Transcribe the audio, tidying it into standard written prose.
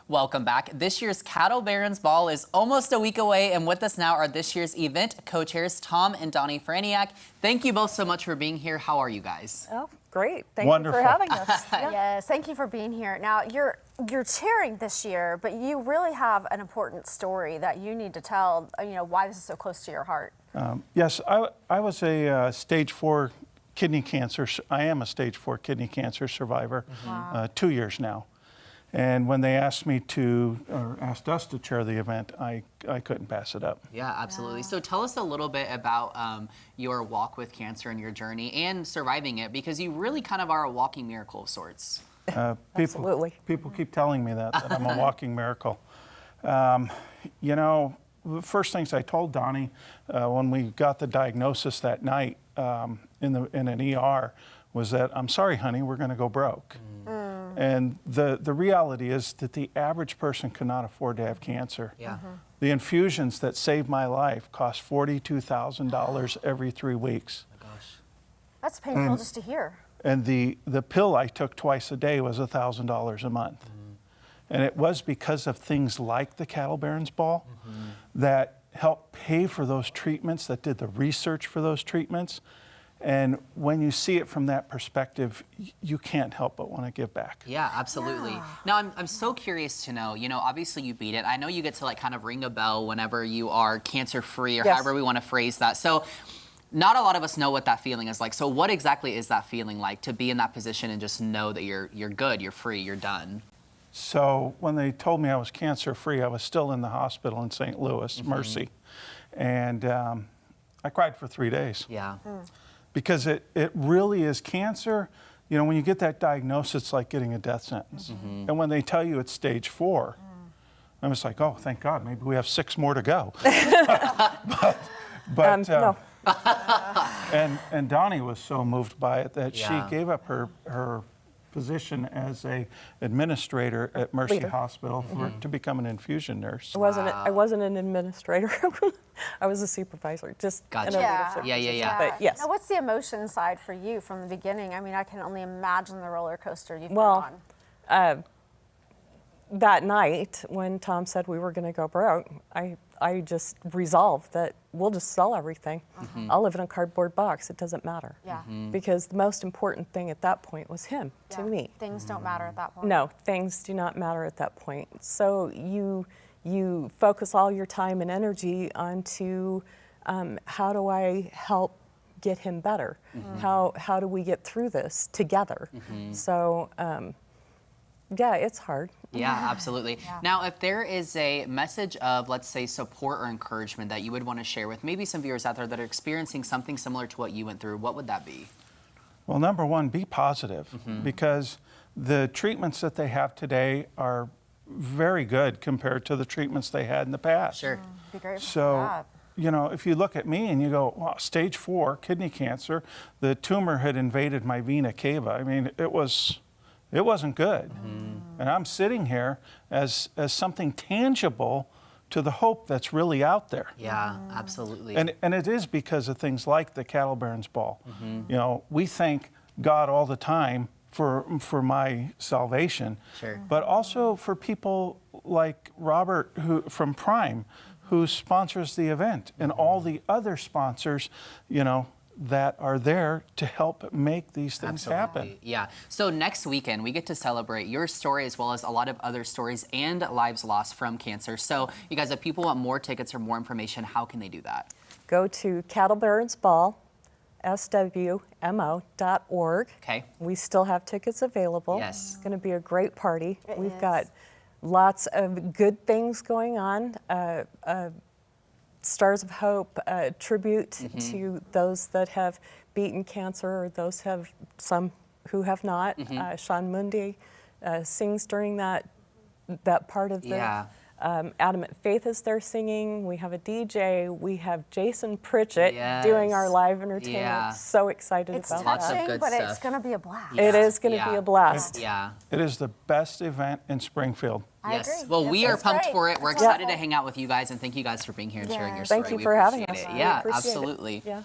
Welcome back. This year's Cattle Barons Ball is almost a week away, and with us now are this year's event co-chairs Tom and Donni Franiak. Thank you both so much for being here. How are you guys? Oh, great. Thank Wonderful. you for having us. Yes, thank you for being here. Now, you're chairing this year, but you really have an important story that you need to tell, why this is so close to your heart. Yes, I was a stage 4 kidney cancer. I am a stage 4 kidney cancer survivor, 2 years now. And when they asked us to chair the event, I couldn't pass it up. Yeah, absolutely. So tell us a little bit about your walk with cancer and your journey and surviving it, because you really kind of are a walking miracle of sorts. Absolutely. People keep telling me that I'm a walking miracle. The first things I told Donni when we got the diagnosis that night in an ER was that, I'm sorry, honey, we're going to go broke. And the reality is that the average person cannot afford to have cancer. Yeah. The infusions that saved my life cost $42,000 every 3 weeks. Oh my gosh. That's painful just to hear. And the pill I took twice a day was $1,000 a month. And it was because of things like the Cattle Barons Ball that helped pay for those treatments, that did the research for those treatments. And when you see it from that perspective, you can't help but want to give back. Yeah, absolutely. Yeah. Now, I'm so curious to know, obviously you beat it. I know you get to kind of ring a bell whenever you are cancer-free or Yes. however we want to phrase that. So not a lot of us know what that feeling is like. So what exactly is that feeling like to be in that position and just know that you're good, you're free, you're done? So when they told me I was cancer-free, I was still in the hospital in St. Louis, Mercy. And I cried for 3 days. Yeah. Because it really is cancer. When you get that diagnosis, it's like getting a death sentence. And when they tell you it's stage 4, I'm just like, oh, thank God, maybe we have 6 more to go. No. And Donni was so moved by it that Yeah. she gave up her position as a administrator at Mercy Leader. Hospital to become an infusion nurse. I wasn't an administrator. I was a supervisor, just Gotcha. in a Yeah. leadership Yeah, yeah, position. yeah. But yes. Now, what's the emotion side for you from the beginning? I mean, I can only imagine the roller coaster you've been Well, on. That night when Tom said we were going to go broke, I just resolved that we'll just sell everything. I'll live in a cardboard box. It doesn't matter. Yeah. Because the most important thing at that point was him to Yeah. me. Things don't matter at that point. No, things do not matter at that point. So you focus all your time and energy onto how do I help get him better? How do we get through this together? So yeah, it's hard. Yeah, absolutely. Yeah. Now, if there is a message of, let's say, support or encouragement that you would want to share with maybe some viewers out there that are experiencing something similar to what you went through, what would that be? Well, number one, be positive, because the treatments that they have today are very good compared to the treatments they had in the past. Sure. Be grateful So, for that. if you look at me and you go, wow, stage 4 kidney cancer, the tumor had invaded my vena cava. I mean, it wasn't good. And I'm sitting here as something tangible to the hope that's really out there. Yeah, absolutely. And it is because of things like the Cattle Barons Ball. We thank God all the time for my salvation, Sure. but also for people like Robert from Prime, who sponsors the event, and all the other sponsors, that are there to help make these things happen. Yeah. So next weekend, we get to celebrate your story as well as a lot of other stories and lives lost from cancer. So you guys, if people want more tickets or more information, how can they do that? Go to Cattle Barons Ball, swmo.org. Okay. We still have tickets available. Yes. It's going to be a great party. It We've is. got lots of good things going on. Stars of Hope, tribute to those that have beaten cancer, or some who have not. Sean Mundy sings during that part of the Yeah. Adamant Faith is there singing. We have a DJ. We have Jason Pritchett Yes. doing our live entertainment. Yeah. So excited It's about Lots of that. touching, good but stuff. it's going to be a blast. It is going to Yeah. be a blast. Yeah. It is the best event in Springfield. I Yes. agree. Well, Yes, we are that's pumped great. for it. We're That's excited to wonderful. hang out with you guys, and thank you guys for being here and sharing your Yes. story. Thank you We for having appreciate us. it. We Yeah, appreciate it. absolutely. Yeah.